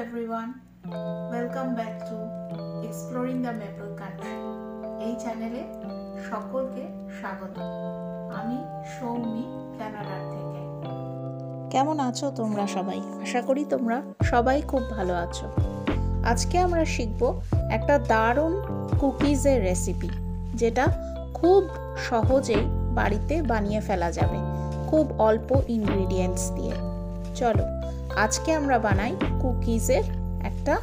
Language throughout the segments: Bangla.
everyone, welcome back to Exploring the Maple Country. এই চ্যানেলে সকলকে স্বাগত। আমি সৌমি, কানাডা থেকে। কেমন আছো তোমরা সবাই? আশা করি তোমরা সবাই খুব ভালো আছো। আজকে আমরা শিখব একটা দারুণ কুকিজের রেসিপি, যেটা খুব সহজেই বাড়িতে বানিয়ে ফেলা যাবে, খুব অল্প ইনগ্রিডিয়েন্টস দিয়ে। চলো আজকে আমরা বানাই কুকিজের একটা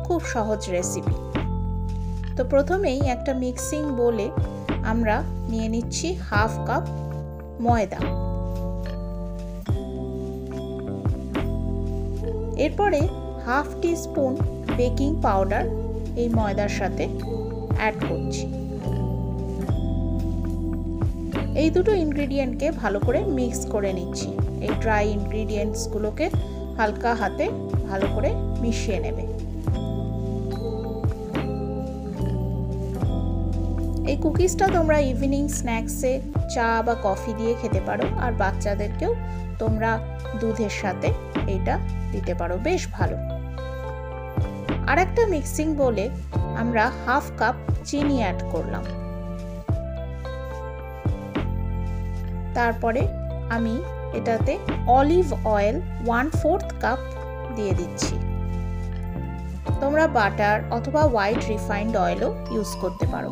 খুব সহজ রেসিপি। তো প্রথমেই একটা মিক্সিং বোলে আমরা নিয়ে নিচ্ছি হাফ কাপ ময়দা। এরপরে হাফ টিস্পুন বেকিং পাউডার এই ময়দার সাথে অ্যাড করছি। এই দুটো ইনগ্রিডিয়েন্টকে ভালো করে মিক্স করে নিচ্ছি। এই ড্রাই ইনগ্রিডিয়েন্টসগুলোকে হালকা হাতে ভালো করে মিশিয়ে নেবে। এই কুকিজটা তোমরা ইভিনিং স্ন্যাক্সে চা বা কফি দিয়ে খেতে পারো, আর বাচ্চাদেরকেও তোমরা দুধের সাথে এটা দিতে পারো, বেশ ভালো। আর একটা মিক্সিং বোলে আমরা হাফ কাপ চিনি অ্যাড করলাম। তারপরে আমি এটাতে অলিভ অয়েল 1/4 কাপ দিয়ে দিচ্ছি। তোমরা বাটার অথবা হোয়াইট রিফাইন্ড অয়েলও ইউজ করতে পারো।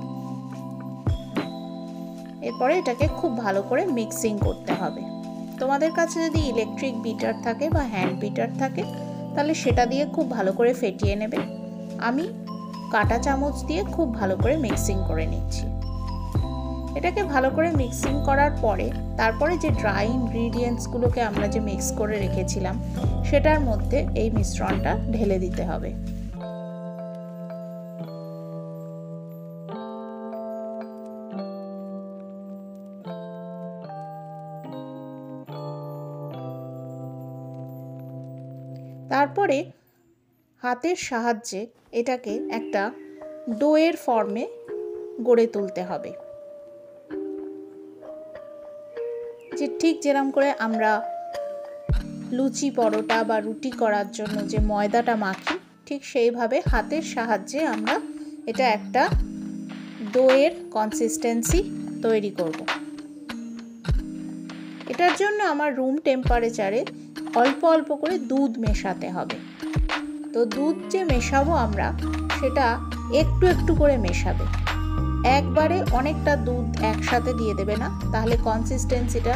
এরপরে এটাকে খুব ভালো করে মিক্সিং করতে হবে। তোমাদের কাছে যদি ইলেকট্রিক বিটার থাকে বা হ্যান্ড বিটার থাকে, তাহলে সেটা দিয়ে খুব ভালো করে ফেটিয়ে নেবে। আমি কাঁটা চামচ দিয়ে খুব ভালো করে মিক্সিং করে নিচ্ছি। এটাকে ভালো করে মিক্সিং করার পরে তারপরে যে ড্রাই ইনগ্রিডিয়েন্টসগুলোকে আমরা যে মিক্স করে রেখেছিলাম, সেটার মধ্যে এই মিশ্রণটা ঢেলে দিতে হবে। তারপরে হাতের সাহায্যে এটাকে একটা ডোয়ের ফর্মে গড়ে তুলতে হবে। যে ঠিক যেরকম করে আমরা লুচি, পরোটা বা রুটি করার জন্য যে ময়দাটা মাখি, ঠিক সেইভাবে হাতের সাহায্যে আমরা এটা একটা ডোয়ের কনসিস্টেন্সি তৈরি করব। এটার জন্য আমার রুম টেম্পারেচারে অল্প অল্প করে দুধ মেশাতে হবে। তো দুধ যে মেশাবো আমরা, সেটা একটু একটু করে মেশাবে। একবারে অনেকটা দুধ একসাথে দিয়ে দেবে না, তাহলে কনসিস্টেন্সিটা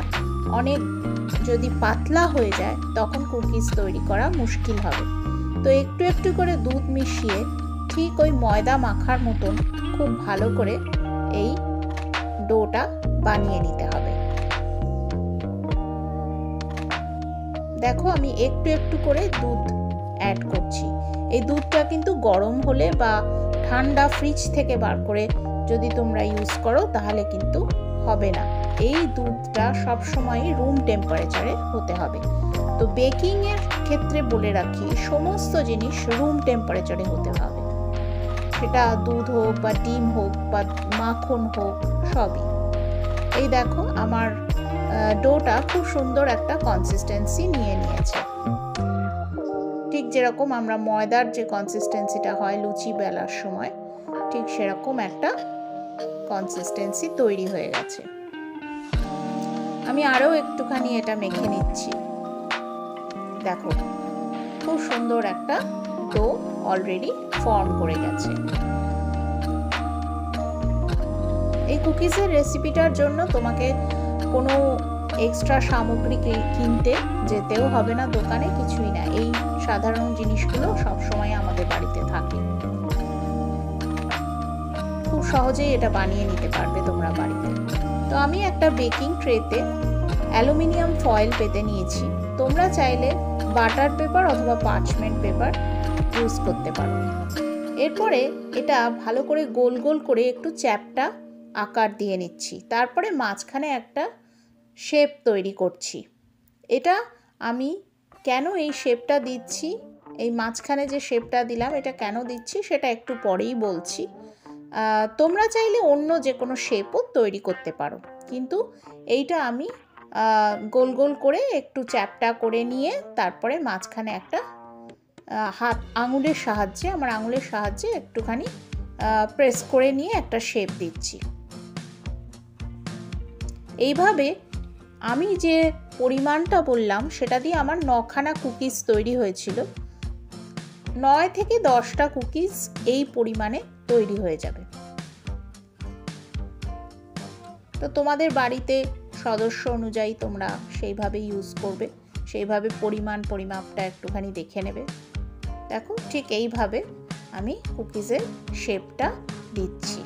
অনেক যদি পাতলা হয়ে যায় তখন কুকিজ তৈরি করা মুশকিল হবে। তো একটু একটু করে দুধ মিশিয়ে ঠিক ওই ময়দা মাখার মতন খুব ভালো করে এই ডোটা বানিয়ে নিতে হবে। দেখো আমি একটু একটু করে দুধ অ্যাড করছি। এই দুধটা কিন্তু গরম হলে বা ঠান্ডা ফ্রিজ থেকে বার করে যদি তোমরা ইউজ করো তাহলে কিন্তু হবে না। এই দুধটা সবসময় রুম টেম্পারেচারে হতে হবে। তো বেকিং এর ক্ষেত্রে বলে রাখি, সমস্ত জিনিস রুম টেম্পারেচারে হতে হবে। সেটা দুধ হোক বা ডিম হোক বা মাখন হোক, সবই। এই দেখো আমার ডোটা খুব সুন্দর একটা কনসিস্টেন্সি নিয়ে নিয়েছে। ঠিক যেরকম আমরা ময়দার যে কনসিস্টেন্সিটা হয় লুচি বেলার সময়, ঠিক সেরকম একটা কনসিস্টেন্সি তৈরি হয়ে গেছে। আমি আরও একটুখানি এটা মেখে নিচ্ছি। দেখো খুব সুন্দর একটা ডো অলরেডি ফর্ম করে গেছে। এই কুকিজের রেসিপিটার জন্য তোমাকে কোনো এক্সট্রা সামগ্রী কিনতে যেতেও হবে না দোকানে, কিছুই না। এই সাধারণ জিনিসগুলো সবসময় আমাদের বাড়িতে থাকে। খুব সহজেই এটা বানিয়ে নিতে পারবে তোমরা বাড়িতে। তো আমি একটা বেকিং ট্রেতে অ্যালুমিনিয়াম ফয়েল পেতে নিয়েছি। তোমরা চাইলে বাটার পেপার অথবা পার্চমেন্ট পেপার ইউজ করতে পারো। এরপরে এটা ভালো করে গোল গোল করে একটু চ্যাপ্টা আকার দিয়ে নিচ্ছি। তারপরে মাঝখানে একটা শেপ তৈরি করছি। এটা আমি কেন এই শেপটা দিচ্ছি, এই মাঝখানে যে শেপটা দিলাম এটা কেন দিচ্ছি সেটা একটু পরেই বলছি। তোমরা চাইলে অন্য যে কোনো শেপও তৈরি করতে পারো, কিন্তু এইটা আমি গোল গোল করে একটু চ্যাপ্টা করে নিয়ে তারপরে মাঝখানে একটা আঙুলের সাহায্যে, আমার আঙুলের সাহায্যে একটুখানি প্রেস করে নিয়ে একটা শেপ দিচ্ছি। এইভাবে আমি যে পরিমাণটা বললাম সেটা দিয়ে আমার 9খানা কুকিজ তৈরি হয়েছিল। 9 থেকে 10টা কুকিজ এই পরিমাণে তৈরি হয়ে যাবে। তো তোমাদের বাড়িতে সদস্য অনুযায়ী তোমরা সেইভাবে ইউজ করবে, সেইভাবে পরিমাপটা একটুখানি দেখে নেবে। দেখো ঠিক এইভাবে আমি কুকিজের শেপটা দিচ্ছি।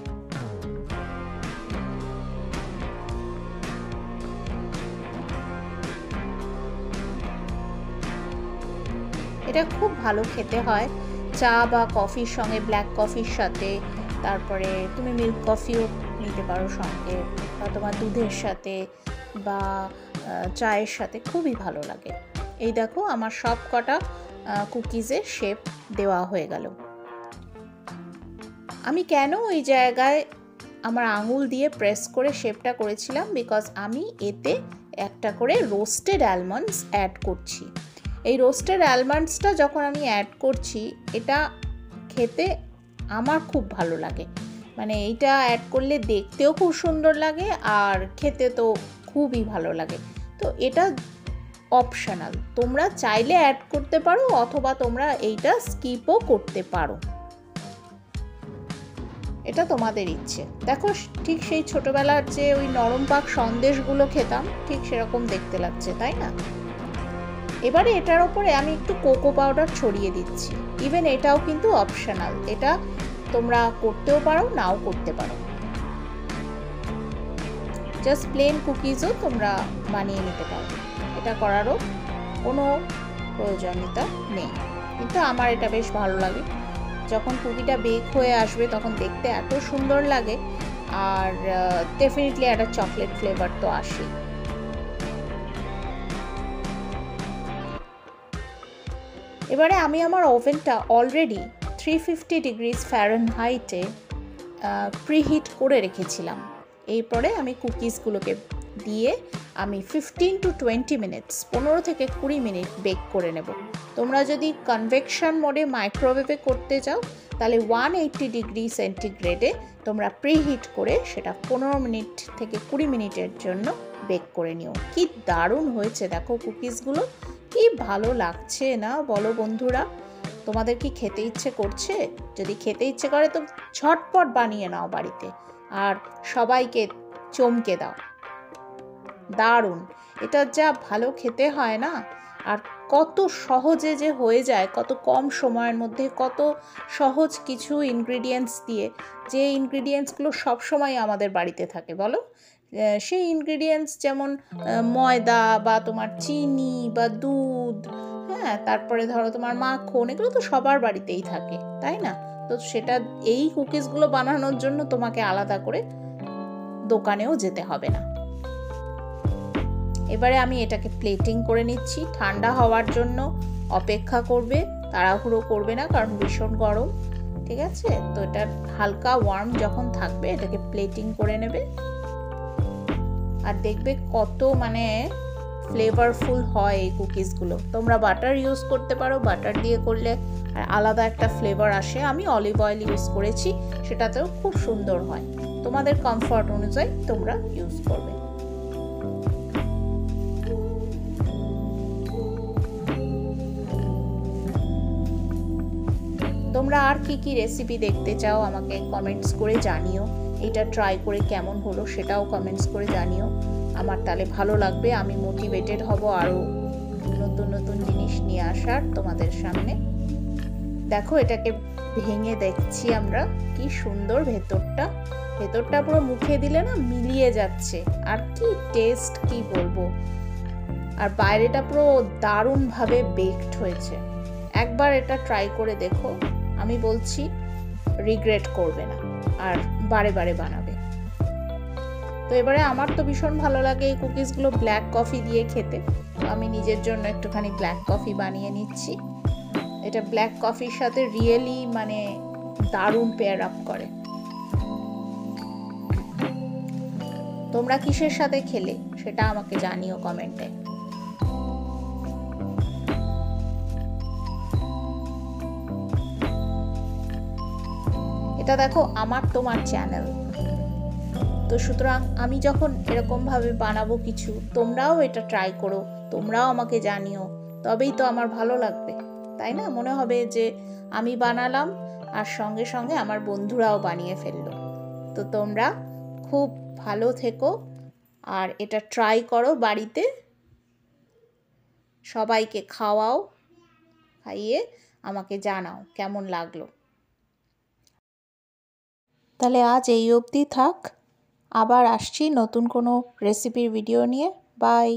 এটা খুব ভালো খেতে হয় চা বা কফির সঙ্গে, ব্ল্যাক কফির সাথে, তারপরে তুমি মিল্ক কফিও নিতে পারো সঙ্গে, বা তোমার দুধের সাথে বা চায়ের সাথে খুবই ভালো লাগে। এই দেখো আমার সব কটা কুকিজের শেপ দেওয়া হয়ে গেল। আমি কেন ওই জায়গায় আমার আঙুল দিয়ে প্রেস করে শেপটা করেছিলাম, বিকজ আমি এতে একটা করে রোস্টেড অ্যালমন্ডস অ্যাড করছি। এই রোস্টেড অ্যালমন্ডসটা যখন আমি অ্যাড করছি, এটা খেতে আমার খুব ভালো লাগে। মানে এইটা অ্যাড করলে দেখতেও খুব সুন্দর লাগে আর খেতে তো খুবই ভালো লাগে। তো এটা অপশনাল, তোমরা চাইলে অ্যাড করতে পারো অথবা তোমরা এইটা স্কিপও করতে পারো, এটা তোমাদের ইচ্ছে। দেখো ঠিক সেই ছোটবেলার যে ওই নরম পাক সন্দেশগুলো খেতাম, ঠিক সেরকম দেখতে লাগছে, তাই না? এবারে এটার ওপরে আমি একটু কোকো পাউডার ছড়িয়ে দিচ্ছি। ইভেন এটাও কিন্তু অপশনাল, এটা তোমরা করতেও পারো নাও করতে পারো। জাস্ট প্লেন কুকিজও তোমরা বানিয়ে নিতে পারো, এটা করারও কোনো প্রয়োজনীয়তা নেই। কিন্তু আমার এটা বেশ ভালো লাগে, যখন কুকিটা বেক হয়ে আসবে তখন দেখতে এত সুন্দর লাগে, আর ডেফিনেটলি একটা চকলেট ফ্লেভার তো আসেই। এবারে আমি আমার ওভেনটা অলরেডি 350 ডিগ্রিজ ফ্যারেনহাইটে প্রিহিট করে রেখেছিলাম। এরপরে আমি কুকিজগুলোকে দিয়ে আমি 15 to 20 মিনিটস 15 থেকে 20 মিনিট বেক করে নেব। তোমরা যদি কনভেকশন মোডে মাইক্রোওয়েভে করতে চাও তাহলে 180 ডিগ্রি সেন্টিগ্রেডে তোমরা প্রিহিট করে সেটা 15 মিনিট থেকে 20 মিনিটের জন্য বেক করে নিও। কি দারুণ হয়েছে দেখো কুকিজগুলো, কি ভালো লাগছে না বলো বন্ধুরা? তোমাদের কি খেতে ইচ্ছে করছে? যদি খেতে ইচ্ছে করে তো ঝটপট বানিয়ে নাও বাড়িতে আর সবাইকে চমকে দাও। দারুণ, এটা যা ভালো খেতে হয় না, আর কত সহজে যে হয়ে যায়, কত কম সময়ের মধ্যে, কত সহজ কিছু ইনগ্রিডিয়েন্টস দিয়ে, যে ইনগ্রিডিয়েন্টসগুলো সবসময় আমাদের বাড়িতে থাকে বলো, সেই ইনগ্রিডিয়েন্টস যেমন ময়দা বা তোমার চিনি বা দুধ, হ্যাঁ, তারপরে ধরো তোমার মাখন, এগুলো তো সবার বাড়িতেই থাকে, তাই না? তো সেটা এই কুকিজগুলো বানানোর জন্য তোমাকে আলাদা করে দোকানেও যেতে হবে না। এবারে আমি এটাকে প্লেটিং করে নিচ্ছি। ঠান্ডা হওয়ার জন্য অপেক্ষা করবে, তাড়াহুড়ো করবে না, কারণ ভীষণ গরম, ঠিক আছে? তো এটা হালকা ওয়ার্ম যখন থাকবে এটাকে প্লেটিং করে নেবে, আর দেখবে কত মানে ফ্লেভারফুল হয় এই কুকিজগুলো। তোমরা বাটার ইউজ করতে পারো, বাটার দিয়ে করলে আলাদা একটা ফ্লেভার আসে। আমি অলিভ অয়েল ইউজ করেছি, সেটাতেও খুব সুন্দর হয়। তোমাদের কমফর্ট অনুযায়ী তোমরা ইউজ করবে। তোমরা আর কি কি রেসিপি দেখতে চাও আমাকে কমেন্টস করে জানিও। এটা ট্রাই করে কেমন হলো সেটাও কমেন্টস করে জানিও, আমার তাহলে ভালো লাগবে, আমি মোটিভেটেড হব আরও নতুন নতুন জিনিস নিয়ে আসার তোমাদের সামনে। দেখো এটাকে ভেঙে দেখছি আমরা, কি সুন্দর ভেতরটা পুরো মুখে দিলে না মিলিয়ে যাচ্ছে, আর কি টেস্ট কি বলবো। আর বাইরেটা পুরো দারুণভাবে বেকড হয়েছে। একবার এটা ট্রাই করে দেখো, আমি বলছি রিগ্রেট করবে না আর বারে বারে বানাবে। তো এবারে আমার তো ভীষণ ভালো লাগে এই কুকিজগুলো ব্ল্যাক কফি দিয়ে খেতে, আমি নিজের জন্য একটুখানি ব্ল্যাক কফি বানিয়ে নিচ্ছি। এটা ব্ল্যাক কফির সাথে রিয়েলি মানে দারুণ পেয়ার আপ করে। তোমরা কিসের সাথে খেলে সেটা আমাকে জানিও কমেন্টে। এটা দেখো আমার তোমার চ্যানেল, তো সুতরাং আমি যখন এরকমভাবে বানাবো কিছু, তোমরাও এটা ট্রাই করো, তোমরাও আমাকে জানিও, তবেই তো আমার ভালো লাগবে, তাই না? মনে হবে যে আমি বানালাম আর সঙ্গে সঙ্গে আমার বন্ধুরাও বানিয়ে ফেললো। তো তোমরা খুব ভালো থেকো আর এটা ট্রাই করো বাড়িতে, সবাইকে খাওয়াও, খাইয়ে আমাকে জানাও কেমন লাগলো। তাহলে আজ এই অবধি থাক, আবার আসছি নতুন কোনো রেসিপির ভিডিও নিয়ে। বাই।